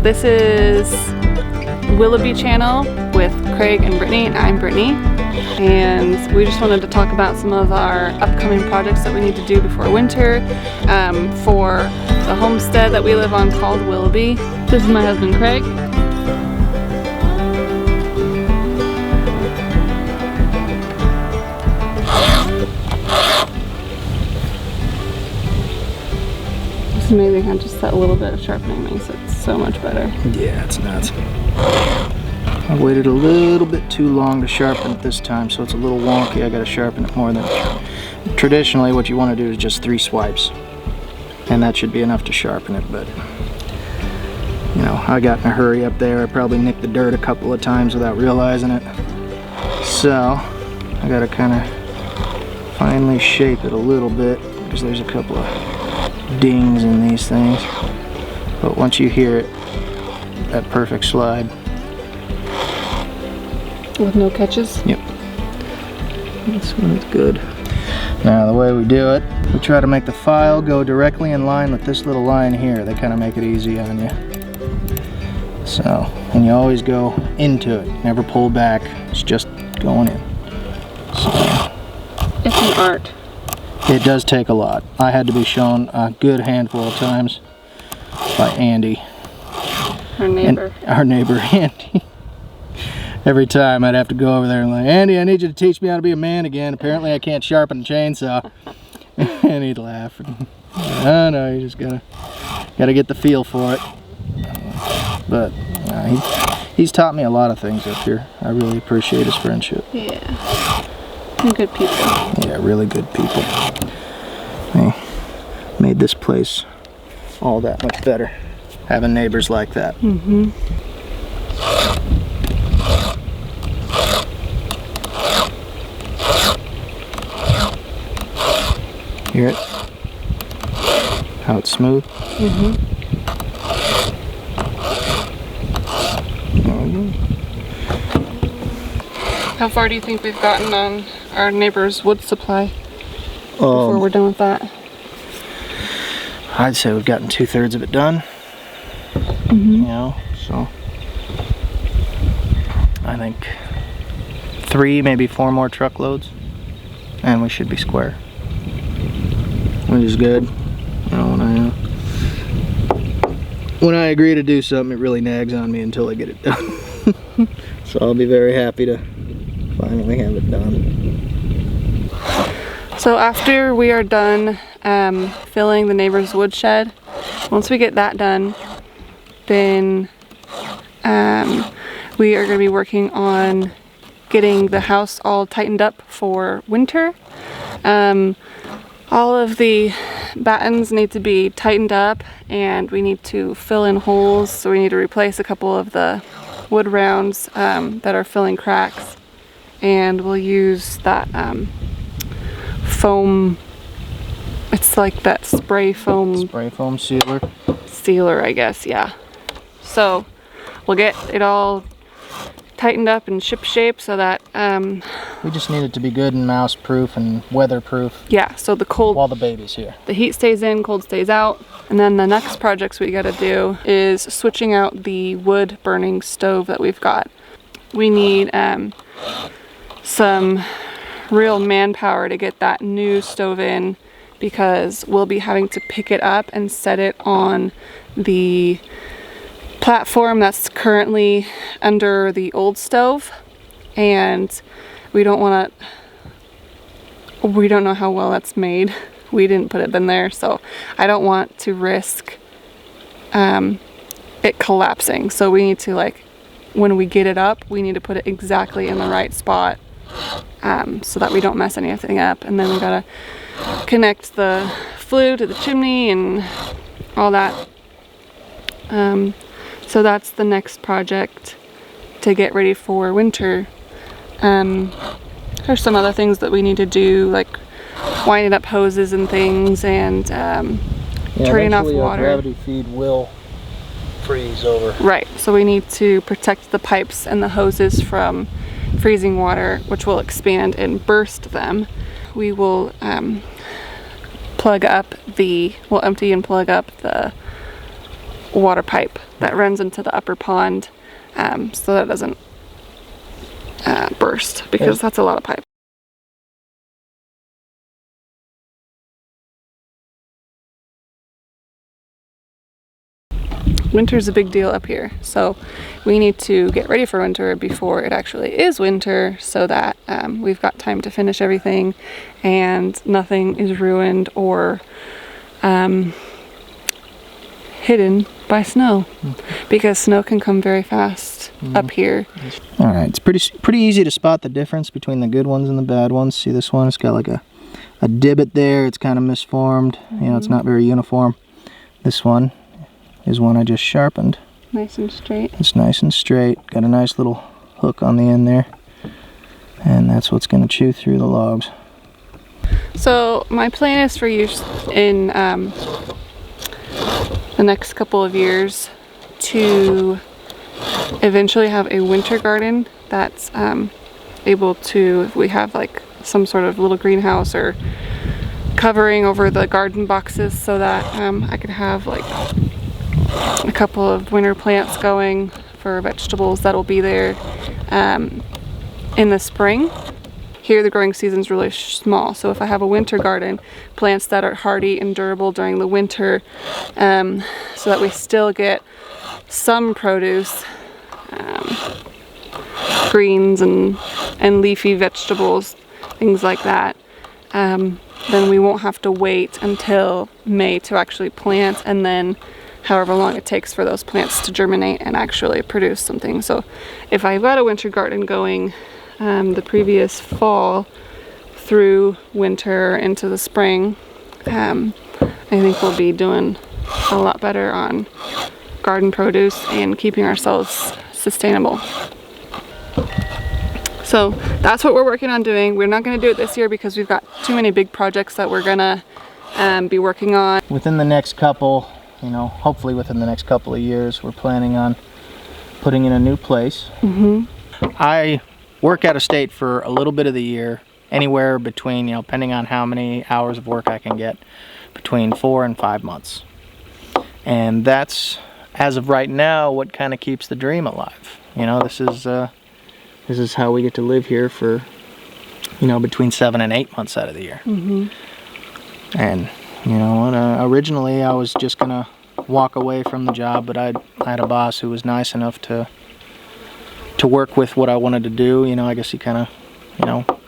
This is Willoughby channel with Kraig and Brittany, and I'm Brittany. And we just wanted to talk about some of our upcoming projects that we need to do before winter for the homestead that we live on called Willoughby. This is my husband Kraig. It's amazing how just that little bit of sharpening makes it so much better. Yeah, it's nuts. I waited a little bit too long to sharpen it this time, so it's a little wonky. I gotta sharpen it more than traditionally. What you want to do is just 3 swipes, and that should be enough to sharpen it. But you know, I got in a hurry up there. I probably nicked the dirt a couple of times without realizing it, so I gotta kind of finely shape it a little bit because there's a couple of dings in these things. But once you hear it, that perfect slide. With no catches? Yep. This one's good. Now the way we do it, we try to make the file go directly in line with this little line here. They kind of make it easy on you. So, and you always go into it, never pull back. It's just going in. So, it's an art. It does take a lot. I had to be shown a good handful of times by Andy. Our neighbor. And our neighbor Andy. Every time I'd have to go over there and like, Andy, I need you to teach me how to be a man again. Apparently I can't sharpen a chainsaw. And he'd laugh. Oh no, you just gotta get the feel for it. But he's taught me a lot of things up here. I really appreciate his friendship. Yeah. And good people. Yeah, really good people. They made this place all that much better, having neighbors like that. Mm-hmm. Hear it? How it's smooth? Mm-hmm. How far do you think we've gotten on our neighbor's wood supply before we're done with that? I'd say we've gotten 2/3 of it done. Mm-hmm. You know, so I think 3, maybe 4 more truckloads, and we should be square. Which is good. You know, when I agree to do something, it really nags on me until I get it done. So I'll be very happy to finally have it done. So after we are done filling the neighbor's woodshed, once we get that done, then we are going to be working on getting the house all tightened up for winter. All of the battens need to be tightened up, and we need to fill in holes, so we need to replace a couple of the wood rounds that are filling cracks, and we'll use that foam. It's like that spray foam sealer, I guess. Yeah, so we'll get it all tightened up and ship shape so that we just need it to be good and mouse proof and weather proof. Yeah, so the cold, while the baby's here, the heat stays in, cold stays out. And then the next projects we got to do is switching out the wood burning stove that we've got. We need some real manpower to get that new stove in, because we'll be having to pick it up and set it on the platform that's currently under the old stove, and we don't know how well that's made. We didn't put it in there, so I don't want to risk it collapsing. So we need to, like, when we get it up, we need to put it exactly in the right spot so that we don't mess anything up. And then we gotta connect the flue to the chimney and all that. So that's the next project to get ready for winter. There's some other things that we need to do, like winding up hoses and things, and turning off water. Gravity feed will freeze over. Right, so we need to protect the pipes and the hoses from freezing water, which will expand and burst them. We will we'll empty and plug up the water pipe that runs into the upper pond, so that it doesn't burst, because that's a lot of pipe. Winter is a big deal up here, so we need to get ready for winter before it actually is winter, so that we've got time to finish everything and nothing is ruined or hidden by snow, because snow can come very fast up here. All right, it's pretty easy to spot the difference between the good ones and the bad ones. See this one? It's got like a divot there. It's kind of misformed. You know, it's not very uniform. This one is one I just sharpened. Nice and straight. It's nice and straight. Got a nice little hook on the end there. And that's what's going to chew through the logs. So my plan is for use in the next couple of years to eventually have a winter garden that's able to, if we have like some sort of little greenhouse or covering over the garden boxes, so that I could have like a couple of winter plants going for vegetables that'll be there in the spring. Here the growing season's really small, so if I have a winter garden, plants that are hardy and durable during the winter, so that we still get some produce, greens and leafy vegetables, things like that, then we won't have to wait until May to actually plant, and then however long it takes for those plants to germinate and actually produce something. So if I've got a winter garden going the previous fall through winter into the spring, I think we'll be doing a lot better on garden produce and keeping ourselves sustainable. So that's what we're working on doing. We're not going to do it this year because we've got too many big projects that we're gonna be working on. Within the next couple, hopefully within the next couple of years, we're planning on putting in a new place. I work out of state for a little bit of the year, anywhere between, depending on how many hours of work I can get, between 4 and 5 months. And that's, as of right now, what kind of keeps the dream alive. This is how we get to live here for, between 7 and 8 months out of the year. And originally I was just gonna walk away from the job, but I had a boss who was nice enough to work with what I wanted to do. I guess he kind of,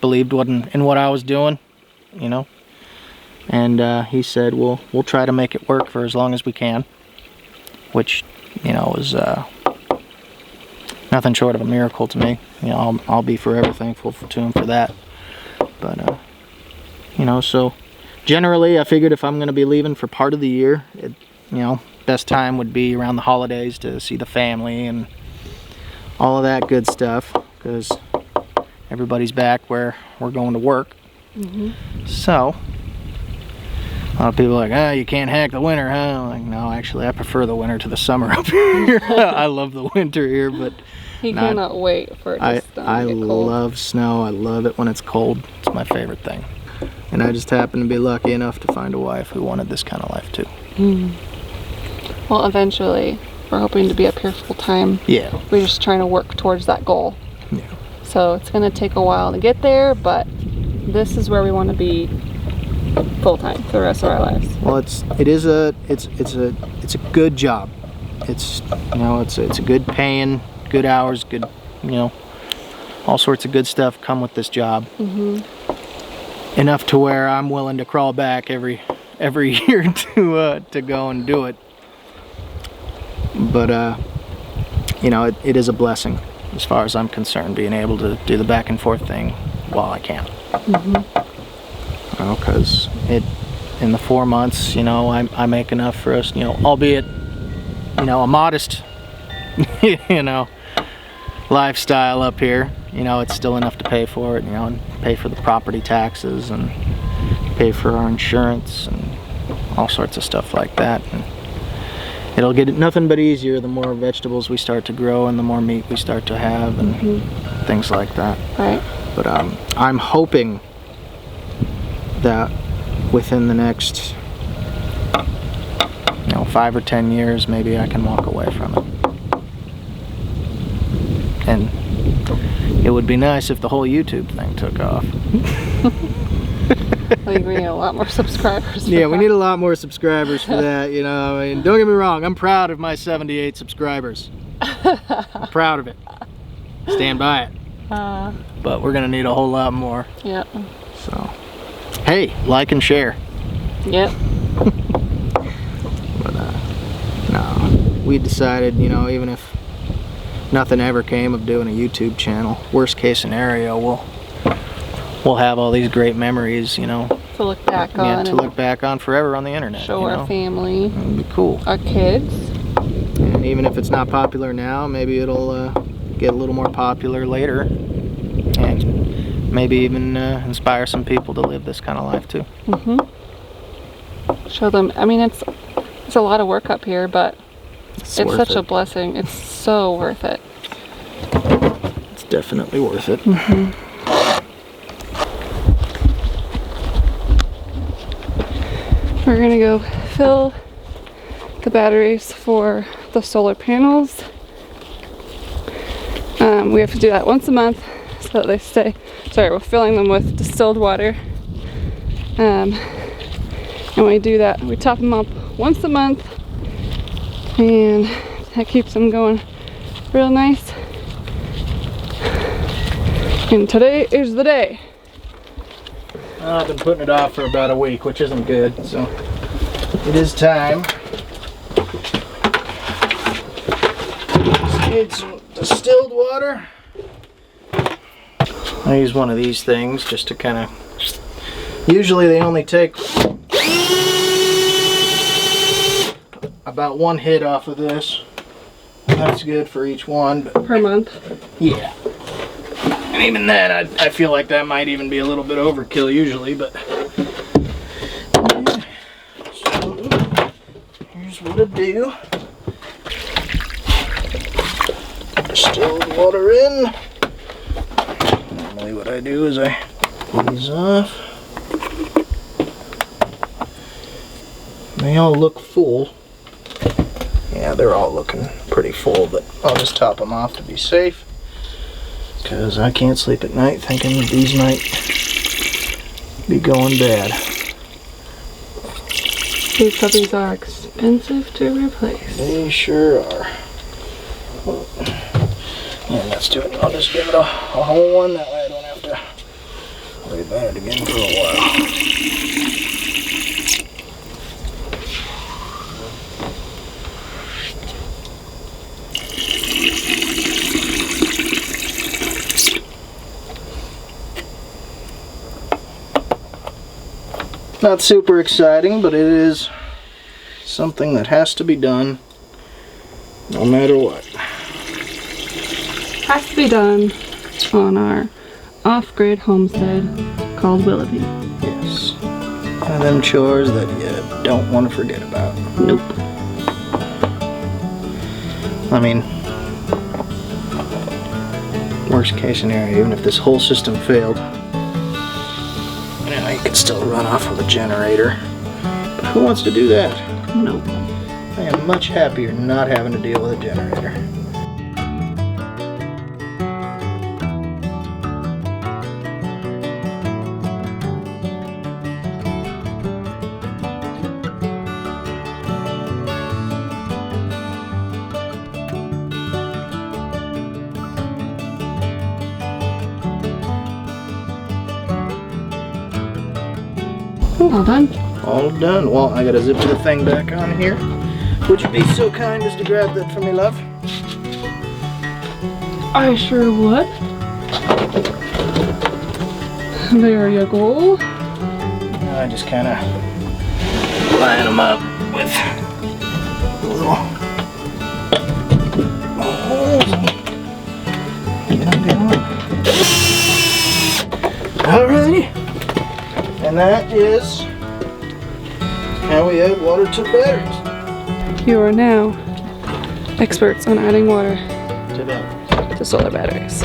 believed in what I was doing, and he said, we'll try to make it work for as long as we can, which, was nothing short of a miracle to me. I'll be forever thankful to him for that. But, so generally I figured if I'm going to be leaving for part of the year, best time would be around the holidays to see the family and all of that good stuff, because everybody's back where we're going to work. So a lot of people are like, you can't hack the winter, huh? I'm like, no, actually I prefer the winter to the summer up here. I love the winter here, but he cannot wait for it to get cold. I love snow. I love it when it's cold. It's my favorite thing. And I just happen to be lucky enough to find a wife who wanted this kind of life too. Well, eventually we're hoping to be up here full time. Yeah. We're just trying to work towards that goal. Yeah. So it's going to take a while to get there, but this is where we want to be full time for the rest of our lives. Well, it's a good job. It's a good paying, good hours, good, all sorts of good stuff come with this job. Enough to where I'm willing to crawl back every year to go and do it. But it is a blessing as far as I'm concerned, being able to do the back and forth thing while I can. Because in the 4 months, I make enough for us, albeit, a modest, lifestyle up here. It's still enough to pay for it, and pay for the property taxes and pay for our insurance and all sorts of stuff like that. And it'll get nothing but easier the more vegetables we start to grow and the more meat we start to have and things like that. Right. But I'm hoping that within the next know, 5 or 10 years, maybe I can walk away from it. And it would be nice if the whole YouTube thing took off. I think we need a lot more subscribers for Yeah, that. we need a lot more subscribers for that, you know. I mean, don't get me wrong, I'm proud of my 78 subscribers. I'm proud of it. Stand by it. But we're gonna need a whole lot more. Yep. So, hey, like and share. Yep. But no, we decided, you know, even if nothing ever came of doing a YouTube channel, worst case scenario, we'll have all these great memories, you know. To look back on. Yeah, to look back on forever on the internet. Show you our know? family. It'd be cool. Our kids. And even if it's not popular now, maybe it'll get a little more popular later, and maybe even inspire some people to live this kind of life too. Show them. I mean, it's a lot of work up here, but it's such a blessing. It's so worth it. It's definitely worth it. We're gonna go fill the batteries for the solar panels. We have to do that once a month so that they stay. Sorry, we're filling them with distilled water. And we do that. We top them up once a month, and that keeps them going real nice. And today is the day. I've been putting it off for about a week, which isn't good, so it is time. Just need some distilled water. I use one of these things just to kind of, usually they only take about one hit off of this. That's good for each one. But Per month. yeah. And even then, I feel like that might even be a little bit overkill usually, but yeah. So, here's what I do. Distilled water in. Normally what I do is I pull these off. They all look full. Yeah, they're all looking pretty full, but I'll just top them off to be safe. Because I can't sleep at night thinking that these might be going bad. These puppies are expensive to replace. They sure are. Yeah, let's do it. I'll just give it a whole one. That way I don't have to worry about it again for a while. Not super exciting, but it is something that has to be done no matter what. Has to be done on our off-grid homestead called Willoughby. Yes. One of them chores that you don't want to forget about. Nope. I mean, worst case scenario, even if this whole system failed, you know, you could still run off with a generator. But who wants to do that? Nope. I am much happier not having to deal with a generator. All done. All done. Well, I gotta zip the thing back on here. Would you be so kind as to grab that for me, love? I sure would. There you go. I just kind of line them up with a little holes. Alrighty. And that is how we add water to the batteries. You are now experts on adding water To batteries. to solar batteries.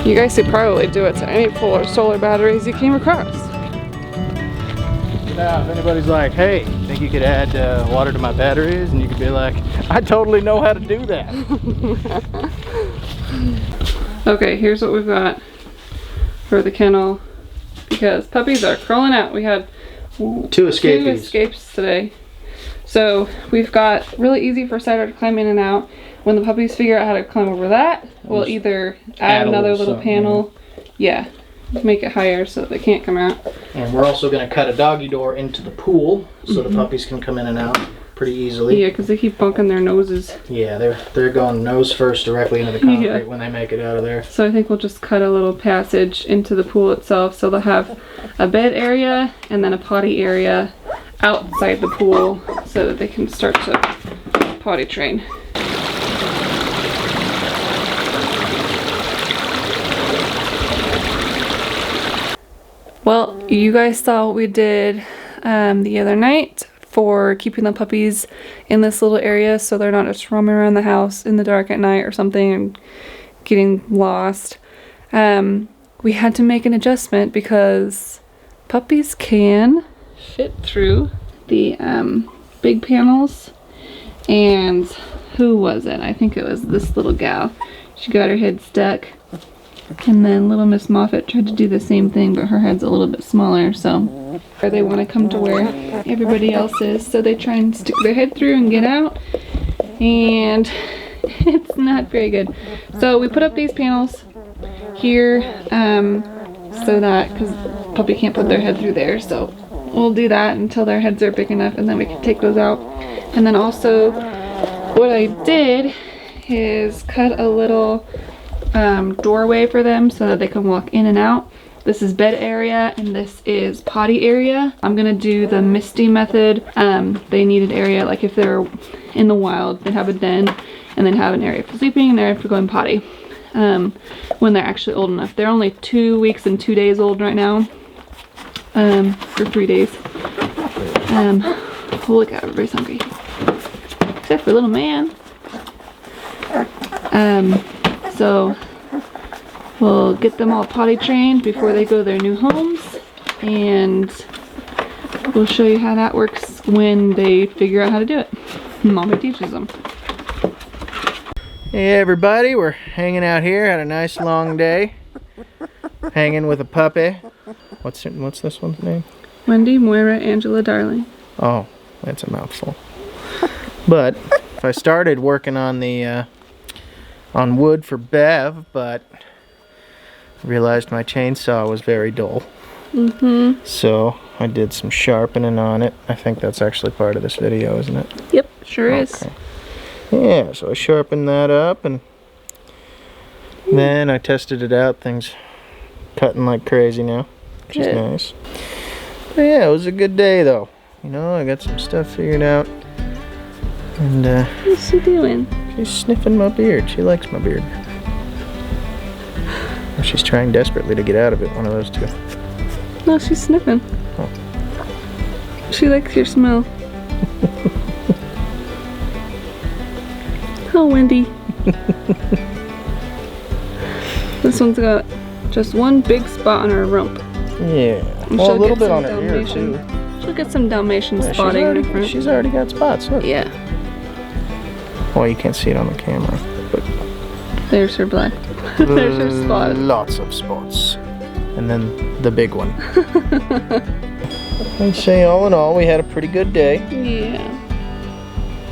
You guys could probably do it to any solar batteries you came across. Now, if anybody's like, hey, think you could add water to my batteries? And you could be like, I totally know how to do that. Okay, here's what we've got for the kennel. Because puppies are crawling out. We had two escapes today. So we've got really easy for Cider to climb in and out. When the puppies figure out how to climb over that, we'll either add another little panel. Yeah, make it higher so that they can't come out. And we're also going to cut a doggy door into the pool so the puppies can come in and out pretty easily. Yeah, because they keep bunking their noses. Yeah, they're going nose first directly into the concrete when they make it out of there. So I think we'll just cut a little passage into the pool itself, so they'll have a bed area and then a potty area outside the pool so that they can start to potty train. Well, you guys saw what we did the other night for keeping the puppies in this little area so they're not just roaming around the house in the dark at night or something and getting lost. We had to make an adjustment because puppies can fit through the big panels, and who was it? I think it was this little gal. She got her head stuck. And then little Miss Moffat tried to do the same thing, but her head's a little bit smaller, so they want to come to where everybody else is, so they try and stick their head through and get out, and it's not very good. So we put up these panels here so that, because puppy can't put their head through there, so we'll do that until their heads are big enough, and then we can take those out. And then also what I did is cut a little doorway for them so that they can walk in and out. This is bed area and this is potty area. I'm gonna do the Misty method. They need an area, like if they're in the wild, they'd have a den and then have an area for sleeping and an area for going potty when they're actually old enough. They're only 2 weeks and 2 days old right now, or 3 days. Oh, look out, everybody's hungry except for little man. So we'll get them all potty trained before they go to their new homes, and we'll show you how that works when they figure out how to do it. Mommy teaches them. Hey everybody, we're hanging out here, had a nice long day. Hanging with a puppy. What's this one's name? Wendy Moira Angela Darling. Oh, that's a mouthful. But if I started working on the on wood for Bev, but realized my chainsaw was very dull. So I did some sharpening on it. I think that's actually part of this video, isn't it? Yep, sure is. Yeah, so I sharpened that up, and then I tested it out. Things cutting like crazy now, which is nice. But yeah, it was a good day though. You know, I got some stuff figured out. And what's she doing? She's sniffing my beard. She likes my beard. Or she's trying desperately to get out of it, one of those two. No, she's sniffing. Oh. She likes your smell. Oh, Wendy. This one's got just one big spot on her rump. Yeah. Well, a little bit on her ear, too. She'll get some Dalmatian spotting in the front. She's already got spots, look. Yeah. Well, you can't see it on the camera, but there's her black. There's her spot. Lots of spots. And then the big one. I'd say all in all, we had a pretty good day. Yeah.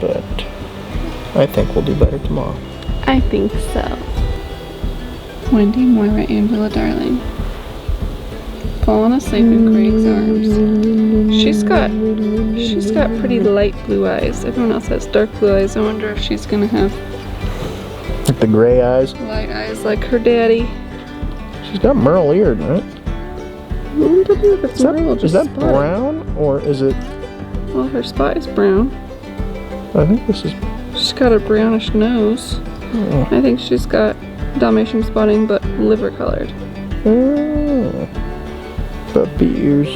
But I think we'll do better tomorrow. I think so. Wendy Moira Angela Darling. Falling asleep in Kraig's arms. She's got pretty light blue eyes. Everyone else has dark blue eyes. I wonder if she's gonna have Like the gray eyes. Light eyes like her daddy. She's got merle eared, right? Well, don't know if it's merle, just is that spotted. brown or is it? Well, her spot is brown. I think this is. She's got a brownish nose. Oh. I think she's got Dalmatian spotting, but liver colored. Oh. Puppy ears.